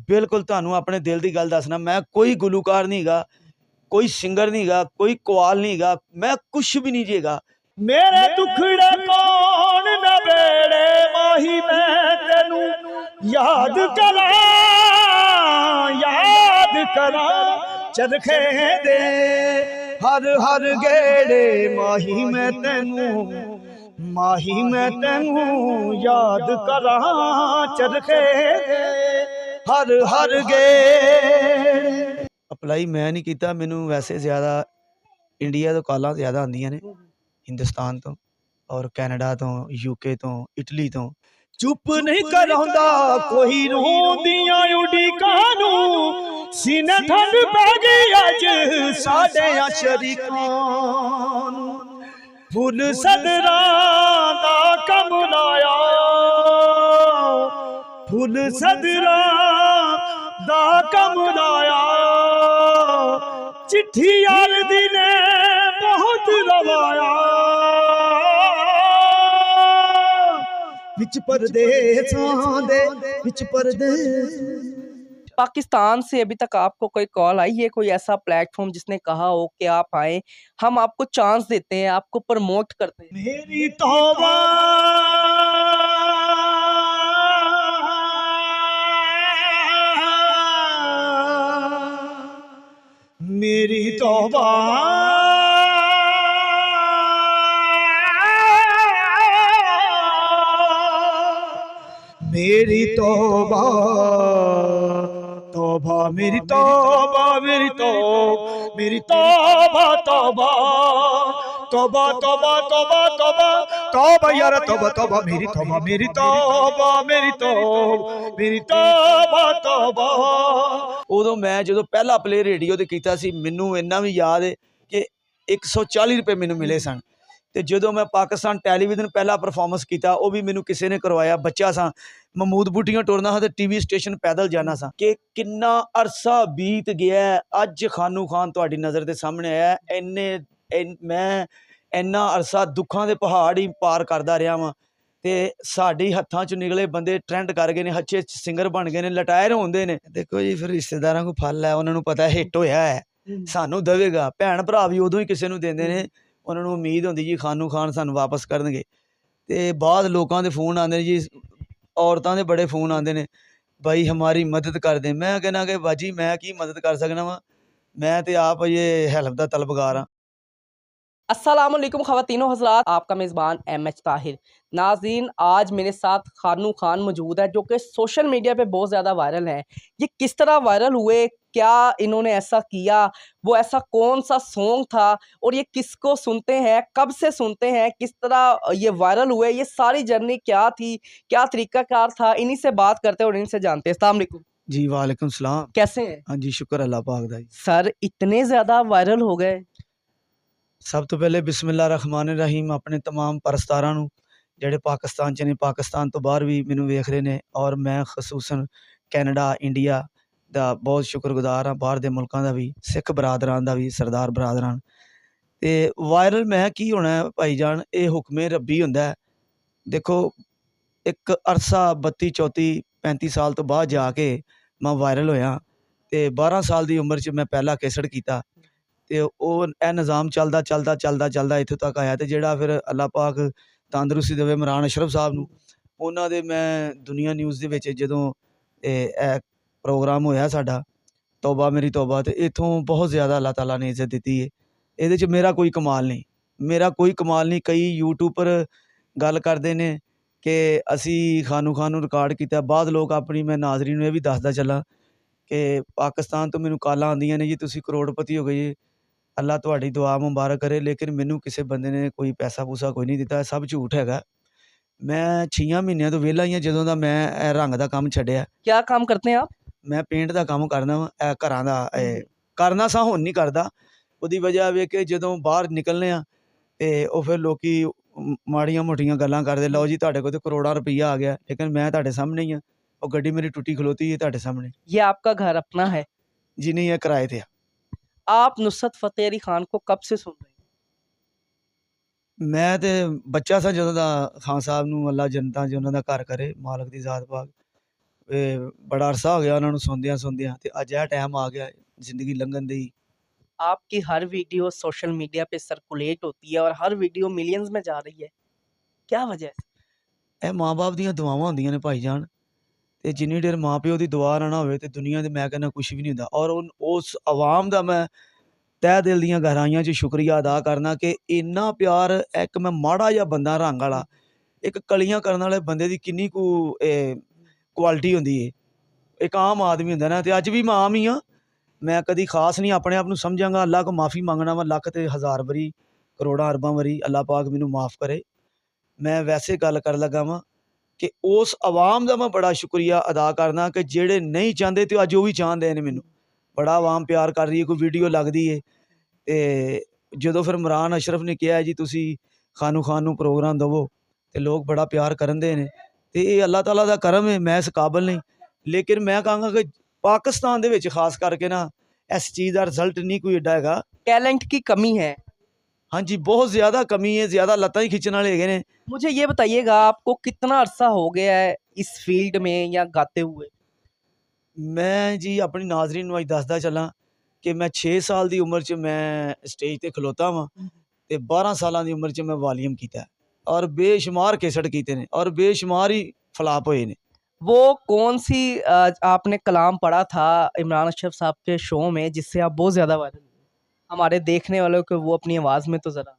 बिल्कुल तुहानू अपने दिल की गल दसना, मैं कोई गुलूकार नहीं गा, कोई सिंगर नहीं गा, कोई कवाल नहीं गा, मैं कुछ भी नहीं जेगा। मेरे दुखड़े कौन न बेड़े माही, मैं तेनू याद करा चरखे दे हर हर गेड़े माही, मैं तेनू याद करा चरखे दे हर हर गेड़े। अप्लाई मैं नहीं किया, मैनू वैसे ज़्यादा इंडिया तो कॉलां ज़्यादा आंदियां ने, हिंदुस्तान तो और कैनेडा तो, यूके तो, इटली तो। चुप नहीं करांदा कोई रोंदियां उड़ीकां नू, सीने ठंड पै गई अज साडियां शरीकां नू। फुल सदरां दा कम लाया, फुल सदरां दा कम लाया, चिट्ठी यार दी ने बहुत रवाया, विच परदेसां दे विच परदेस। पाकिस्तान से अभी तक आपको कोई कॉल आई है, कोई ऐसा प्लेटफॉर्म जिसने कहा हो कि आप आए, हम आपको चांस देते हैं, आपको प्रमोट करते हैं? मेरी तौबा मेरी तौबा मेरी तौबा तौबा मेरी तौबा मेरी तौबा मेरी तौबा तौबा तौबा तौबा तौबा तौबा तौबा यार तौबा तौबा मेरी तौबा मेरी तौबा मेरी तौबा मेरी तौबा तौबा। उदों मैं जो पहला प्ले रेडियो ते कीता सी, मैनू इन्ना भी याद है कि 140 रुपए मैनू मिले सन। तो जो मैं पाकिस्तान टैलीविजन पहला परफॉर्मेंस किया, वो भी मैनू किसी ने करवाया। बच्चा सा महमूद बूटियां टुरना सा, तो टीवी स्टेशन पैदल जाना सा। कि किन्ना अरसा बीत गया, अज खानू खान तुहाडी नज़र के सामने आया। मैं इन्ना अरसा दुखों के पहाड़ ही पार करता रहा वां, ते साडी हत्थां चों निकले बंदे ट्रेंड कर गए ने, अच्छे सिंगर बन गए ने, लटायर होंदे ने। देखो जी, फिर रिश्तेदारां को फल है, उन्होंने पता हिट होया है, सानू देवेगा। भैन भरा भी उदों ही किसी नूं देंदे ने, उन्होंने उम्मीद होंदी जी खानू खान सानू वापस करनगे। ते बाद लोगों के फोन आते जी, औरतों के बड़े फोन आते हैं, भाई हमारी मदद कर दें। मैं कहना कि बाजी मैं की मदद कर सकना वा, मैं तो आप ये हेल्प का तलबगार हाँ। अस्सलामुअलैकुम ख़वातीनो हज़रात, आपका मेज़बान एम.एच. ताहिर। नाज़रीन, आज मेरे साथ खानू खान मौजूद है, जो कि सोशल मीडिया पे बहुत ज़्यादा वायरल हैं। ये किस तरह वायरल हुए, क्या इन्होंने ऐसा किया, वो ऐसा कौन सा सॉन्ग था, और ये किसको सुनते हैं, कब से सुनते हैं, किस तरह ये वायरल हुए, ये सारी जर्नी क्या थी, क्या तरीक़ाकार था, इन्हीं से बात करते हैं और इन्हीं से जानते हैं। अस्सलाम वालेकुम। जी वालेकुम सलाम। कैसे हैं? हाँ जी, शुक्र अल्लाह पाक दा। सर इतने ज़्यादा वायरल हो गए? सब तो पहले बिस्मिल्लाह रहमान रहीम अपने तमाम परस्तारां नूं ਜਿਹੜੇ पाकिस्तान च ने, पाकिस्तान तो बाहर भी मैनू वेख रहे ने, और मैं खसूसन कैनेडा इंडिया ਦਾ बहुत शुक्रगुजार हाँ, बाहर के मुल्कों का भी, सिख बरादरां का भी, सरदार बरादरां। तो वायरल मैं की होना है भाई जान, ये हुक्मे रब्बी होंदा है। देखो एक अरसा 32 34 35 साल तो बाद जाके मैं वायरल होया, तो 12 साल की उम्र च मैं पहला कैसट किया, तो वो निज़ाम चलदा चलदा चलदा चलदा इत्थों तक आया। तो जिहड़ा फिर अल्लाह पाक तंदरुस्ती देवे इमरान अशरफ साहब नूं, उन्हां दे मैं दुनिया न्यूज़ दे विच जदों प्रोग्राम होया साडा तौबा मेरी तौबा, तो इत्थों बहुत ज़्यादा अल्लाह ताला ने इज्जत दी है। इहदे च मेरा कोई कमाल नहीं, मेरा कोई कमाल नहीं। कई यूट्यूब पर गल करते हैं कि असी खानू खान नूं रिकॉर्ड किया, बाद लोग अपनी, मैं नाज़रीन नूं ये भी दसदा चला कि पाकिस्तान तो मैनू कॉलां आंदियां ने जी, तुसीं करोड़पति हो गए जी, अल्लाह तुहाडी दुआ मुबारक करे। लेकिन मैनू किसी बंदे ने कोई पैसा पूसा कोई नहीं दिता, सब झूठ हैगा। मैं 6 महीनों तो वेला ही हाँ, जदों दा मैं रंग का काम छड्डिया। क्या काम करते हैं आप? मैं पेंट का काम करना वा, घरां दा करना सा, हुण नहीं करदा। उहदी वजह वे कि जदों बाहर निकलने आ, ते ओह फिर लोकी माड़ियां मोटियां गल्लां करदे, लो जी तुहाडे कोल ते करोड़ां रुपया आ गया, लेकिन मैं तुहाडे सामने ही हाँ, और गड्डी मेरी टुटी खलोती है तुहाडे सामने। ये आपका घर अपना है? जी नहीं, है किराए ते। आप नुसरत फ़तेह अली खान को कब से सुन रहे हैं? मैं तो बच्चा सा जदों दा, खान साहब नूं अल्लाह जन्नतां च उन्हां दा घर करे, मालक दी ज़ात पाक। ਬੜਾ ਅਰਸਾ ਹੋ ਗਿਆ ਉਹਨਾਂ ਨੂੰ ਸੁਣਦਿਆਂ ਤੇ ਅੱਜ ਇਹ ਟਾਈਮ ਆ ਗਿਆ ਜ਼ਿੰਦਗੀ ਲੰਘਣ ਦੀ। आपकी हर वीडियो सोशल मीडिया पे सर्कुलेट होती है और हर वीडियो मिलियंस में जा रही है, क्या वजह है? ਇਹ ਮਾਂ-ਬਾਪ ਦੀਆਂ ਦੁਆਵਾਂ ਹੁੰਦੀਆਂ ਨੇ ਭਾਈ ਜਾਨ, ਤੇ ਜਿੰਨੀ ਦੇਰ ਮਾਂ ਪਿਓ ਦੀ ਦੁਆ ਨਾ ਹੋਵੇ ਤੇ ਦੁਨੀਆ ਤੇ ਮੈਂ ਕਹਿੰਦਾ ਕੁਛ ਵੀ ਨਹੀਂ ਹੁੰਦਾ। ਔਰ ਉਸ ਆਵਾਮ ਦਾ ਮੈਂ ਤਹਿ ਦਿਲ ਦੀਆਂ ਗਹਿਰਾਈਆਂ 'ਚ ਸ਼ੁਕਰੀਆ ਅਦਾ ਕਰਨਾ ਕਿ ਇੰਨਾ ਪਿਆਰ, ਇੱਕ ਮੈਂ ਮਾੜਾ ਜਿਹਾ ਬੰਦਾ ਰੰਗ ਵਾਲਾ, ਇੱਕ ਕਲੀਆਂ ਕਰਨ ਵਾਲੇ ਬੰਦੇ ਦੀ ਕਿੰਨੀ ਕੁ ਕੁਆਲਿਟੀ ਹੁੰਦੀ ਹੈ। ਇੱਕ ਆਮ ਆਦਮੀ ਹੁੰਦਾ ਨਾ, ਤੇ ਅੱਜ ਵੀ ਮੈਂ ਆਮ ਹੀ ਹਾਂ। ਮੈਂ ਕਦੀ ਖਾਸ ਨਹੀਂ ਆਪਣੇ ਆਪ ਨੂੰ ਸਮਝਾਂਗਾ। ਅੱਲਾ ਕੋ ਮਾफ़ी ਮੰਗਣਾ ਵਾ ਲੱਖ ਤੇ ਹਜ਼ਾਰ ਵਾਰੀ, ਕਰੋੜਾਂ ਅਰਬਾਂ ਵਾਰੀ। ਅੱਲਾ ਪਾਕ ਮੈਨੂੰ ਮਾफ़ ਕਰੇ। ਮੈਂ ਵੈਸੇ ਗੱਲ ਕਰ ਲੱਗਾ ਵਾਂ ਕਿ ਉਸ ਆਵਾਮ ਦਾ ਮੈਂ ਬੜਾ ਸ਼ੁਕਰੀਆ ਅਦਾ ਕਰਨਾ ਕਿ ਜਿਹੜੇ ਨਹੀਂ ਚਾਹੁੰਦੇ ਤੇ ਅੱਜ ਉਹ ਵੀ ਚਾਹੁੰਦੇ ਨੇ ਮੈਨੂੰ। ਬੜਾ ਆਵਾਮ ਪਿਆਰ ਕਰ ਰਹੀ ਹੈ। ਕੋਈ ਵੀਡੀਓ ਲੱਗਦੀ ਹੈ ਤੇ ਜਦੋਂ ਫਿਰ ਇਮਰਾਨ ਅਸ਼ਰਫ ਨੇ ਕਿਹਾ ਜੀ ਤੁਸੀਂ ਖਾਨੂ ਖਾਨ ਨੂੰ ਪ੍ਰੋਗਰਾਮ ਦੇਵੋ, ਤੇ ਲੋਕ ਬੜਾ ਪਿਆਰ ਕਰਨ ਦੇ ਨੇ, ਤੇ ਇਹ ਅੱਲਾਹ ਤਾਲਾ ਦਾ ਕਰਮ ਹੈ। ਮੈਂ ਇਸ ਕਾਬਲ ਨਹੀਂ, ਲੇਕਿਨ ਮੈਂ ਕਹਾਂਗਾ ਕਿ ਪਾਕਿਸਤਾਨ ਦੇ ਵਿੱਚ ਖਾਸ ਕਰਕੇ ਨਾ ਇਸ ਚੀਜ਼ ਦਾ ਰਿਜ਼ਲਟ ਨਹੀਂ ਕੋਈ ਏਡਾ ਹੈਗਾ। टैलेंट की कमी है। हाँ जी, बहुत ज़्यादा कमी है, ज़्यादा लत्तां ही खिंचण वाले हैगे ने। मुझे ये बताइएगा, आपको कितना अरसा हो गया है इस फील्ड में या गाते हुए? मैं जी अपनी नाजरीन ਨੂੰ ਅੱਜ ਦੱਸਦਾ ਚੱਲਾਂ ਕਿ ਮੈਂ 6 ਸਾਲ ਦੀ ਉਮਰ 'ਚ ਮੈਂ ਸਟੇਜ ਤੇ ਖਲੋਤਾ ਵਾਂ, ਤੇ 12 ਸਾਲਾਂ ਦੀ ਉਮਰ 'ਚ ਮੈਂ ਵਾਲੀਅਮ ਕੀਤਾ, ਔਰ ਬੇਸ਼ੁਮਾਰ ਕੇਸਟ ਕੀਤੇ ਨੇ, ਔਰ ਬੇਸ਼ੁਮਾਰ ਹੀ ਫਲਾਪ ਹੋਏ ਨੇ। वो कौन सी आपने कलाम पढ़ा था इमरान अशरफ साहब के शो में जिससे आप बहुत ज़्यादा वायरल हुए? हमारे देखने वालों को वो अपनी आवाज़ में तो ज़रा।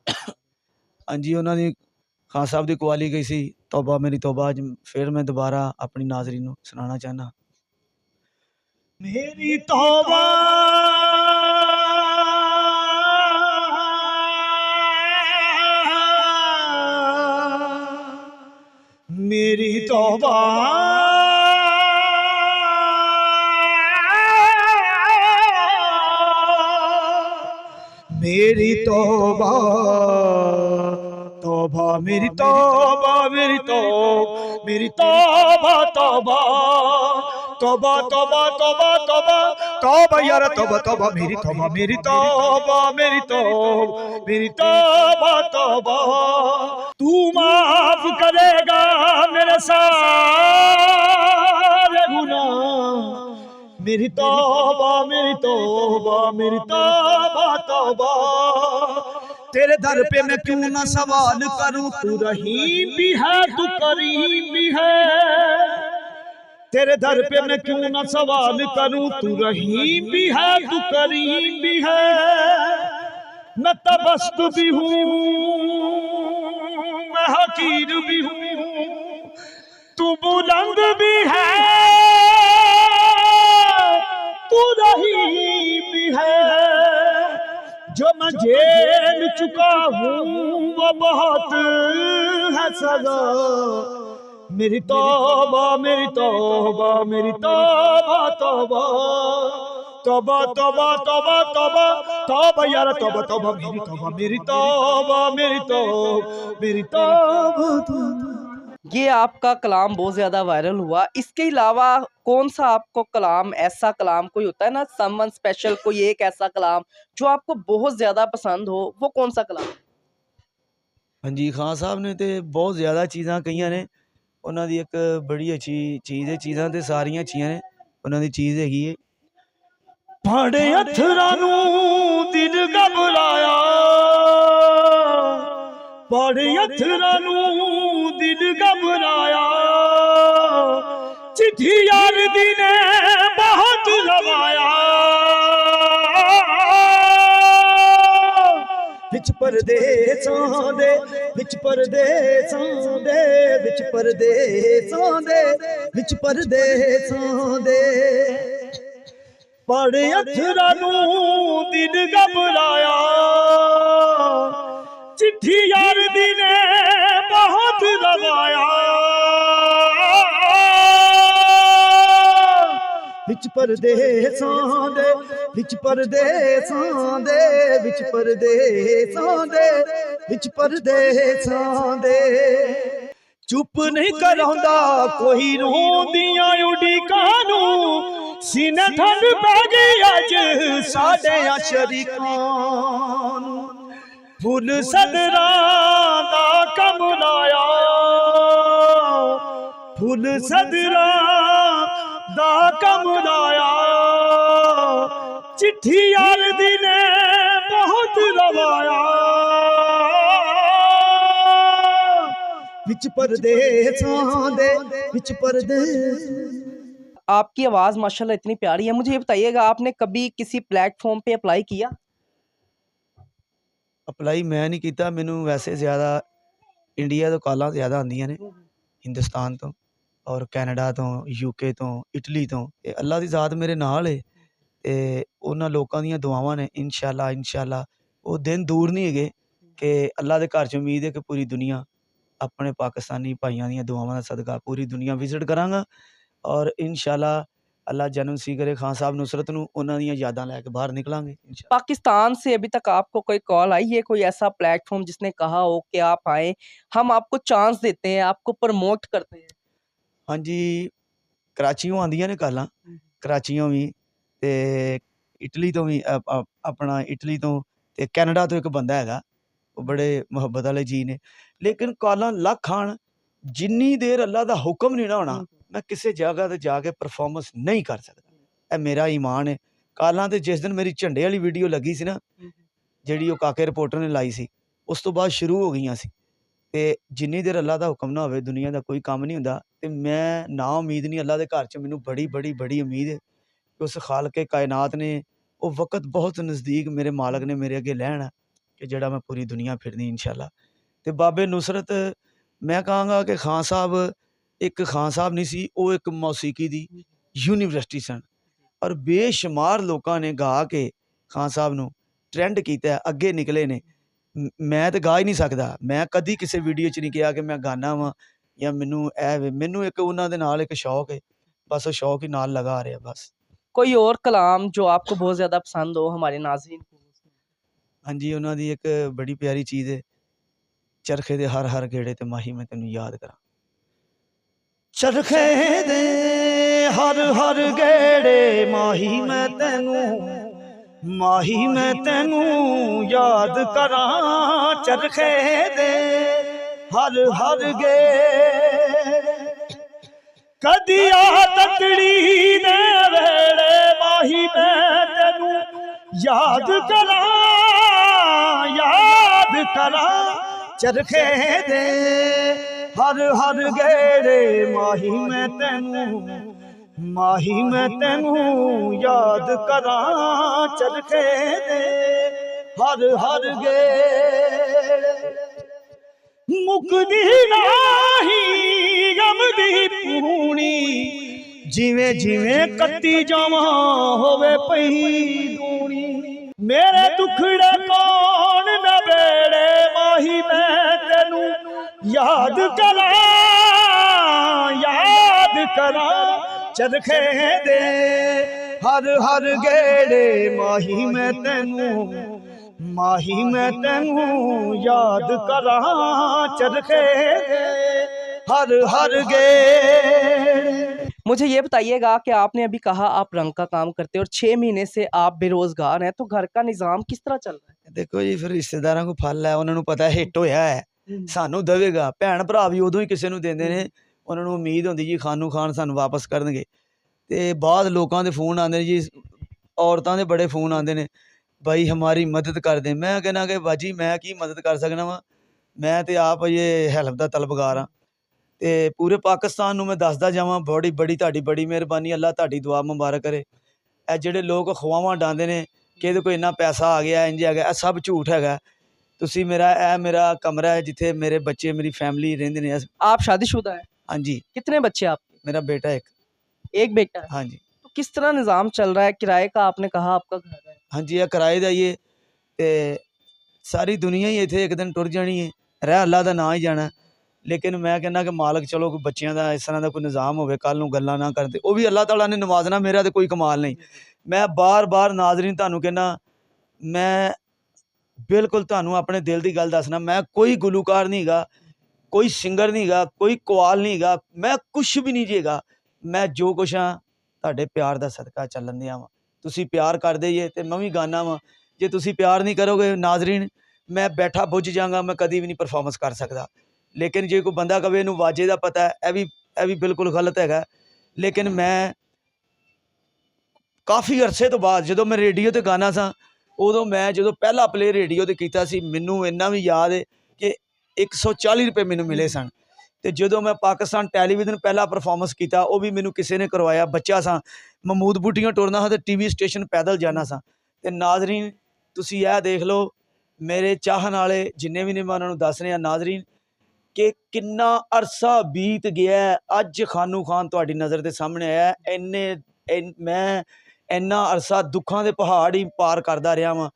हाँ जी, ਉਹਨਾਂ ਦੀ ਖਾਨ ਸਾਹਿਬ ਦੀ ਕਵਾਲੀ ਗਈ ਸੀ ਤੌਬਾ ਮੇਰੀ ਤੌਬਾ। ਅੱਜ ਫਿਰ ਮੈਂ ਦੁਬਾਰਾ ਆਪਣੀ ਨਾਜ਼ਰੀਨ ਨੂੰ ਸੁਣਾਉਣਾ ਚਾਹੁੰਦਾ। ਮੇਰੀ ਤੌਬਾ ਮੇਰੀ ਤੌਬਾ मेरी तौबा तौबा मेरी तौबा मेरी मेरी तौबा तौबा तौबा तौबा तौबा तौबा तौबा यार तौबा तौबा मेरी तौबा मेरी तौबा मेरी मेरी तौबा तौबा। तू माफ करेगा मेरे सारे गुनाह। मेरी तौबा मेरी तौबा मेरी तौबा तौबा। तेरे दर पे मैं क्यों ना सवाल करूं, तू रहीम भी है तू करीम भी है। तेरे दर पे मैं क्यों ना सवाल करूं, तू रहीम भी है तू करीम भी है। मैं तबस्त भी हूँ मैं हकीर भी हूँ, तू बुलंद भी है तू रहीम भी है। जो मैं झेल चुका हूँ वो बहुत है सजा। मेरी तौबा मेरी तौबा मेरी तौबा तौबा तौबा तौबा तौबा तौबा तौबा यार तौबा तौबा मेरी तौबा मेरी तौबा मेरी मेरी तौबा तौबा। ये आपका कलाम बहुत ज़्यादा वायरल हुआ। इसके अलावा कौन सा आपको कलाम, ऐसा कलाम कोई होता है ना, समवन स्पेशल, कोई एक ऐसा कलाम जो आपको बहुत ज़्यादा पसंद हो, वो कौन सा कलाम? हाँ जी, खान साहब ने तो बहुत ज़्यादा चीज़ां कही ने। ਉਹਨਾਂ ਦੀ ਇੱਕ ਬੜੀ ਅੱਛੀ ਚੀਜ਼ ਹੈ, ਚੀਜ਼ਾਂ ਤੇ ਸਾਰੀਆਂ ਅੱਛੀਆਂ ਨੇ, ਉਹਨਾਂ ਦੀ ਚੀਜ਼ ਹੈਗੀ ਹੈ ਭਾੜੇ ਅਥਰਾਂ ਨੂੰ ਦਿਲ ਘਬਰਾਇਆ। ਭਾੜੇ ਅਥਰਾਂ ਨੂੰ ਦਿਲ ਘਬਰਾਇਆ। चिट्ठी यार दी ने बहुत लवाया। विच परदेसां दे विच परदेसां दे विच परदेसां दे विच परदेसां दे पड़े अथरां नूं दिल घबराया। चिट्ठी यार दी ने बहुत लवाया। विच परदेसां दे विच परदेसां दे विच परदेसां दे विच परदेसां दे चुप नहीं करांदा कोई रोंदियां उड़ीकां नूं। सीने ठंड पै गई अज साडे शरीकां नूं। फुल सदरां दा कम लाया। फुल सदरां ਦਾ ਕਮਦਾਇਆ ਚਿੱਠੀ ਅਰਦੀ ਨੇ ਬਹੁਤ ਰਵਾਇਆ ਵਿੱਚ ਪਰਦੇਸਾਂ ਦੇ ਵਿੱਚ परदेस। आपकी आवाज़ माशाल्लाह इतनी प्यारी है। मुझे ये बताइएगा, आपने कभी किसी प्लेटफॉर्म पे अप्लाई किया? ਅਪਲਾਈ ਮੈਂ ਨਹੀਂ ਕੀਤਾ। ਮੈਨੂੰ ਵੈਸੇ ਜ਼ਿਆਦਾ ਇੰਡੀਆ ਤੋਂ ਕਾਲਾਂ ਜ਼ਿਆਦਾ ਆਉਂਦੀਆਂ ਨੇ, ਹਿੰਦੁਸਤਾਨ ਤੋਂ ਔਰ ਕੈਨੇਡਾ ਤੋਂ, ਯੂਕੇ ਤੋਂ, ਇਟਲੀ ਤੋਂ। ਇਹ ਅੱਲਾ ਦੀ ਜ਼ਾਤ ਮੇਰੇ ਨਾਲ ਹੈ ਤੇ ਉਹਨਾਂ ਲੋਕਾਂ ਦੀਆਂ ਦੁਆਵਾਂ ਨੇ। ਇਨਸ਼ਾਅੱਲਾ ਉਹ ਦਿਨ ਦੂਰ ਨਹੀਂ ਹੈਗੇ ਕਿ ਅੱਲਾ ਦੇ ਘਰ 'ਚ ਉਮੀਦ ਹੈ ਕਿ ਪੂਰੀ ਦੁਨੀਆ ਆਪਣੇ ਪਾਕਿਸਤਾਨੀ ਭਾਈਆਂ ਦੀਆਂ ਦੁਆਵਾਂ ਦਾ ਸਦਕਾ ਪੂਰੀ ਦੁਨੀਆ ਵਿਜ਼ਿਟ ਕਰਾਂਗਾ ਔਰ ਇਨਸ਼ਾਅੱਲਾ ਅੱਲਾ जन्म सी करे खान साहब नुसरत नूं, उन्हां दीयां यादां लैके बाहर निकलांगे इंशाअल्लाह। पाकिस्तान से अभी तक आपको कोई कॉल आई है, कोई ऐसा प्लेटफॉर्म जिसने कहा हो कि आप आए, हम आपको चांस देते हैं, आपको प्रमोट करते हैं? हाँ जी, कराचियों आंदियां ने कालां, कराचियों भी ते इटली तो भी अपना इटली तो ते कैनेडा तो एक बंदा हैगा, वो बड़े मुहब्बत वाले जी ने। लेकिन कालां लख आण, जिन्नी देर अल्लाह दा हुक्म नहीं ना होना मैं किसी जगह ते जाके परफॉर्मेंस नहीं कर सकता। मेरा ईमान है। कालां ते जिस दिन मेरी झंडे वाली वीडियो लगी सी ना, जिहड़ी वो काके रिपोर्टर ने लाई सी, उस तो बाद शुरू हो गई सी। ते जिन्नी देर अल्लाह दा हुक्म ना होवे दुनिया दा कोई काम नहीं हुंदा। ते मैं ना उम्मीद नहीं, अल्लाह दे घर च मैनूं बड़ी उम्मीद है कि उस खालके कायनात ने वो वक्त बहुत नज़दीक मेरे मालक ने मेरे अगे लैना कि जिहड़ा मैं पूरी दुनिया फिरनी इंशाअल्लाह। ते बाबे नुसरत मैं कहांगा कि खान साहब एक खान साहब नहीं सी, वो एक मौसीकी दी यूनीवर्सिटी सन और बेशुमार लोगों ने गा के खान साहब नूं ट्रेंड किया, अगे निकले ने। मैं तो गा ही नहीं सकता। मैं कदी किसी वीडियो च नहीं कहा कि मैं गाना वा या मैनू एक उन्हां दे नाल एक शौक है, बस वो शौक ही नाल लगा आ रहा बस। कोई और कलाम जो आपको बहुत ज़्यादा पसंद हो हमारे नाज़रीन को? हाँ जी, उन्हां दी एक बड़ी प्यारी चीज़ है, चरखे दे हर गेड़े ते माही मैं तैनूं याद करा। चरखे दे हर गेड़े माही मैं तैनूं याद करा। चरखे दे हर गेड़े कदी आ तकड़ी दे वेड़े माही मैं तैनूं याद करा। चरखे दे हर गेड़े माही मैं तैनूं याद करा। चरखे दे हर गेड़े मुकदी नाही गम दी पूनी, जिवें जिवें कत्ती जावां होवे पई दूनी। मेरे दुखड़े कौन नबेड़े माही मैं तैनूं याद करा। चरखे दे हर गेड़े माही मैं तैनूं याद करा। चरखे दे हर गेड़े। मुझे ये बताइएगा कि आपने अभी कहा आप रंग का काम करते हैं और 6 महीने से आप बेरोजगार हैं, तो घर का निज़ाम किस तरह चल रहा है? देखो जी, फिर रिश्तेदारां को फल है, उन्होंने पता हिट होया है, सानू देवेगा। भैन भरा भी उदों ही किसी नूं देंदे ने, उन्होंने उम्मीद होंदी जी खानू खान सानू वापस करनगे। ते बाद लोकां दे फोन आंदे ने जी, औरतां दे बड़े फोन आंदे ने, भाई हमारी मदद कर दें। मैं कहना कि बाजी मैं की मदद कर सकना वा, मैं तो आप ये हैल्प दा तलबगार हाँ। ते पूरे पाकिस्तान नूं मैं दसदा जावां बड़ी बड़ी मेहरबानी, अल्लाह तुहाडी दुआ मुबारक करे। ਇਹ ਜਿਹੜੇ ਲੋਕ ਅਫਵਾਹਾਂ ਡਾਂਦੇ ਨੇ ਕਿ ਇਹਦੇ ਕੋਲ ਇੰਨਾ ਪੈਸਾ ਆ ਗਿਆ, ਇੰਜ ਹੈਗਾ, ਇਹ ਸਭ ਝੂਠ ਹੈਗਾ। ਤੁਸੀਂ ਮੇਰਾ ਕਮਰਾ ਹੈ ਜਿੱਥੇ ਮੇਰੇ ਬੱਚੇ ਮੇਰੀ ਫੈमिली ਰਹਿੰਦੇ ਨੇ। आप शादीशुदा है? हाँ जी। कितने बच्चे आपके? मेरा बेटा एक बेटा है? हाँ जी। तो किस तरह निज़ाम चल रहा है? किराए का आपने कहा आपका घर है? हाँ जी, ਇਹ ਕਿਰਾਏ ਦਾ ਹੀ ਹੈ ਤੇ ਸਾਰੀ ਦੁਨੀਆ ਹੀ ਇੱਥੇ ਇੱਕ ਦਿਨ ਟੁਰ ਜਾਣੀ ਹੈ, ਰਹਿ ਅੱਲਾ ਦਾ ਨਾਂ ਹੀ ਜਾਣਾ। लेकिन मैं कहना कि मालक चलो कोई बच्चों का इस तरह का कोई निज़ाम हो, कल नूं गल्लां ना करते, वो भी अल्लाह ताला ने नवाजना, मेरा तो कोई कमाल नहीं। मैं बार नाज़रीन तुहानूं कहना, मैं बिल्कुल तुहानूं अपने दिल की गल दसना, मैं कोई गुलूकार नहीं गा, कोई सिंगर नहीं गा, कोई कवाल नहीं गा, मैं कुछ भी नहीं जेगा। मैं जो कुछ हाँ तुहाडे प्यार का सदका चलन दिया वां। तुसीं प्यार करदे जे ते मैं भी गाना वां, जे तुसीं प्यार नहीं करोगे नाज़रीन, मैं बैठा बुझ जांगा, मैं कदी भी नहीं परफॉर्मेंस कर सकदा। लेकिन जे कोई बंदा कहे इनू वाजे का पता है, यह भी बिल्कुल गलत है। लेकिन मैं ਕਾਫੀ ਅਰਸੇ ਤੋਂ ਬਾਅਦ ਜਦੋਂ ਮੈਂ ਰੇਡੀਓ ਤੇ ਗਾਣਾ ਸਾਂ, ਉਦੋਂ ਮੈਂ ਜਦੋਂ ਪਹਿਲਾ ਪਲੇ ਰੇਡੀਓ ਤੇ ਕੀਤਾ ਸੀ, ਮੈਨੂੰ ਇੰਨਾ ਵੀ ਯਾਦ ਹੈ ਕਿ 140 ਰੁਪਏ ਮੈਨੂੰ ਮਿਲੇ ਸਨ। ਤੇ ਜਦੋਂ ਮੈਂ ਪਾਕਿਸਤਾਨ ਟੈਲੀਵਿਜ਼ਨ ਪਹਿਲਾ ਪਰਫਾਰਮੈਂਸ ਕੀਤਾ, ਉਹ ਵੀ ਮੈਨੂੰ ਕਿਸੇ ਨੇ ਕਰਵਾਇਆ। ਬੱਚਾ ਸਾਂ, ਮਹਿਮੂਦ ਬੂਟੀਆਂ ਟੁਰਨਾ ਹਾਂ ਤੇ ਟੀਵੀ ਸਟੇਸ਼ਨ ਪੈਦਲ ਜਾਣਾ ਸਾਂ। ਤੇ ਨਾਜ਼ਰੀਨ ਤੁਸੀਂ ਇਹ ਦੇਖ ਲਓ, ਮੇਰੇ ਚਾਹਣ ਵਾਲੇ ਜਿੰਨੇ ਵੀ ਨੇ, ਮੈਂ ਉਹਨਾਂ ਨੂੰ ਦੱਸ ਰਿਹਾ ਨਾਜ਼ਰੀਨ ਕਿ ਕਿੰਨਾ ਅਰਸਾ ਬੀਤ ਗਿਆ। ਅੱਜ ਖਾਨੂ ਖਾਨ ਤੁਹਾਡੀ ਨਜ਼ਰ ਦੇ ਸਾਹਮਣੇ ਆਇਆ। ਮੈਂ ਇੰਨਾ ਅਰਸਾ ਦੁੱਖਾਂ ਦੇ ਪਹਾੜ ਹੀ ਪਾਰ ਕਰਦਾ ਰਿਹਾ ਵਾਂ,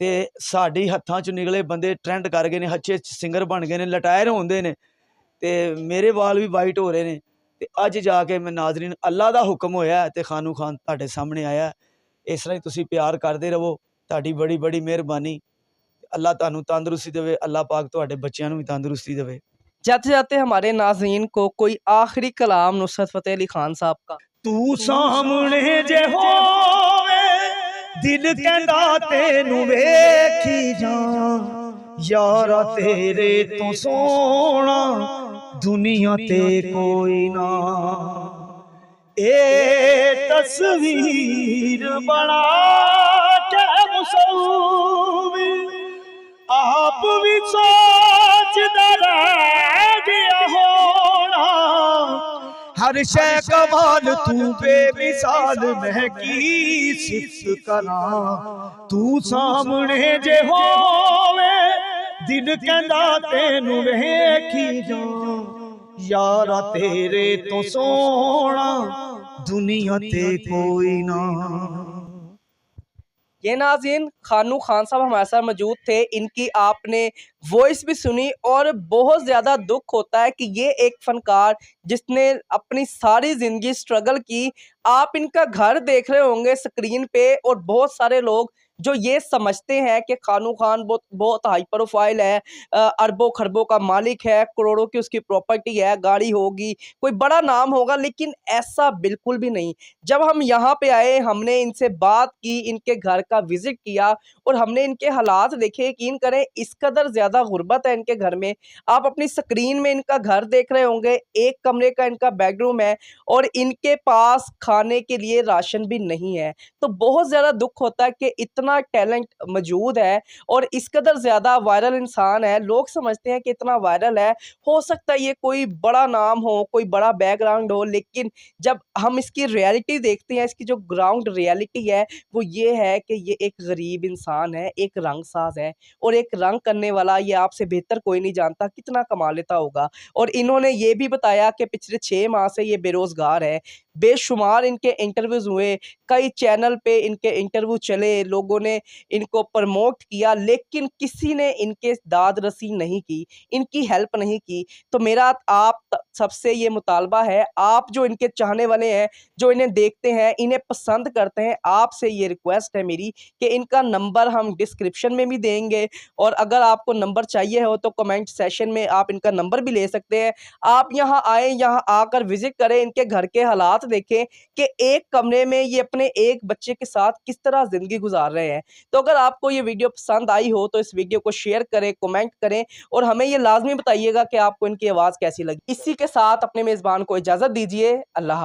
ਤੇ ਸਾਡੇ ਹੱਥਾਂ 'ਚ ਨਿਕਲੇ ਬੰਦੇ ਟ੍ਰੈਂਡ ਕਰ ਗਏ ਨੇ, ਅੱਛੇ ਸਿੰਗਰ ਬਣ ਗਏ ਨੇ, ਲਟਾਇਰ ਹੁੰਦੇ ਨੇ, ਤੇ ਮੇਰੇ ਵਾਲ ਵੀ ਵਾਈਟ ਹੋ ਰਹੇ ਨੇ। ਤੇ ਅੱਜ ਜਾ ਕੇ ਮੈਂ ਨਾਜ਼ਰੀਨ ਅੱਲਾ ਦਾ ਹੁਕਮ ਹੋਇਆ ਤੇ ਖਾਨੂ ਖਾਨ ਤੁਹਾਡੇ ਸਾਹਮਣੇ ਆਇਆ। ਇਸ ਤਰ੍ਹਾਂ ਹੀ ਤੁਸੀਂ ਪਿਆਰ ਕਰਦੇ ਰਹੋ, ਤੁਹਾਡੀ ਬੜੀ ਬੜੀ ਮਿਹਰਬਾਨੀ। ਅੱਲਾ ਤੁਹਾਨੂੰ ਤੰਦਰੁਸਤੀ देवे, अल्लाह पाक ਤੁਹਾਡੇ ਬੱਚਿਆਂ ਨੂੰ भी तंदुरुस्ती देवे। जाते जाते हमारे नाज़रीन को कोई आखिरी कलाम नुसरत फ़तेह अली खान साहब का। तू सामने जे होवे दिल कहंदा तेनू वेखी जा, यारा तेरे तो सोना दुनिया ते कोई ना। ए तस्वीर बना के मुसव्विर आप भी सोचदा रह गया होना। हर शै कमाल तू बेमिसाल, मैं की सिफत करा। तू सामने जे होवे दिल कहंदा तेनू वेखी जा, यारा तेरे तो सोना दुनिया ते कोई ना। ये नाज़रीन खानू खान साहब हमारे साथ मौजूद थे। इनकी आपने वॉइस भी सुनी और बहुत ज़्यादा दुख होता है कि ये एक फ़नकार जिसने अपनी सारी ज़िंदगी स्ट्रगल की, आप इनका घर देख रहे होंगे स्क्रीन पे, और बहुत सारे लोग जो ये समझते हैं कि खानू खान बहुत हाई प्रोफाइल है, अरबों खरबों का मालिक है, करोड़ों की उसकी प्रॉपर्टी है, गाड़ी होगी, कोई बड़ा नाम होगा, लेकिन ऐसा बिल्कुल भी नहीं। जब हम यहाँ पे आए, हमने इनसे बात की, इनके घर का विजिट किया और हमने इनके हालात देखे। यकीन करें इस कदर ज़्यादा गुर्बत है इनके घर में। आप अपनी स्क्रीन में इनका घर देख रहे होंगे, एक कमरे का इनका बेडरूम है और इनके पास खाने के लिए राशन भी नहीं है। तो बहुत ज़्यादा दुख होता है कि इतना टैलेंट मौजूद है और इस कदर ज़्यादा वायरल इंसान है। लोग समझते हैं कि इतना वायरल है, हो सकता है ये कोई बड़ा नाम हो, कोई बड़ा बैकग्राउंड हो, लेकिन जब हम इसकी रियलिटी देखते हैं, इसकी जो ग्राउंड रियलिटी है वो ये है कि ये एक गरीब इंसान है, एक रंगसाज है, और एक रंग करने वाला ये आपसे बेहतर कोई नहीं जानता कितना कमा लेता होगा। और इन्होंने ये भी बताया कि पिछले 6 माह से ये बेरोज़गार है। बेशुमार इनके इंटरव्यूज़ हुए, कई चैनल पे इनके इंटरव्यू चले, लोगों ने इनको प्रमोट किया, लेकिन किसी ने इनके दाद रसी नहीं की, इनकी हेल्प नहीं की। तो मेरा आप सबसे ये मुतालबा है, आप जो इनके चाहने वाले हैं, जो इन्हें देखते हैं, इन्हें पसंद करते हैं, आपसे ये रिक्वेस्ट है मेरी कि इनका नंबर हम डिस्क्रिप्शन में भी देंगे, और अगर आपको नंबर चाहिए हो तो कमेंट सेशन में आप इनका नंबर भी ले सकते हैं। आप यहाँ आएँ, यहाँ आकर विज़िट करें, इनके घर के हालात देखें कि एक कमरे में ये अपने एक बच्चे के साथ किस तरह ज़िंदगी गुजार रहे हैं। तो अगर आपको ये वीडियो पसंद आई हो तो इस वीडियो को शेयर करें, कमेंट करें और हमें ये लाज़मी बताइएगा कि आपको इनकी आवाज़ कैसी लगी। इसी के साथ अपने मेज़बान को इजाज़त दीजिए। अल्लाह हाफ़िज़।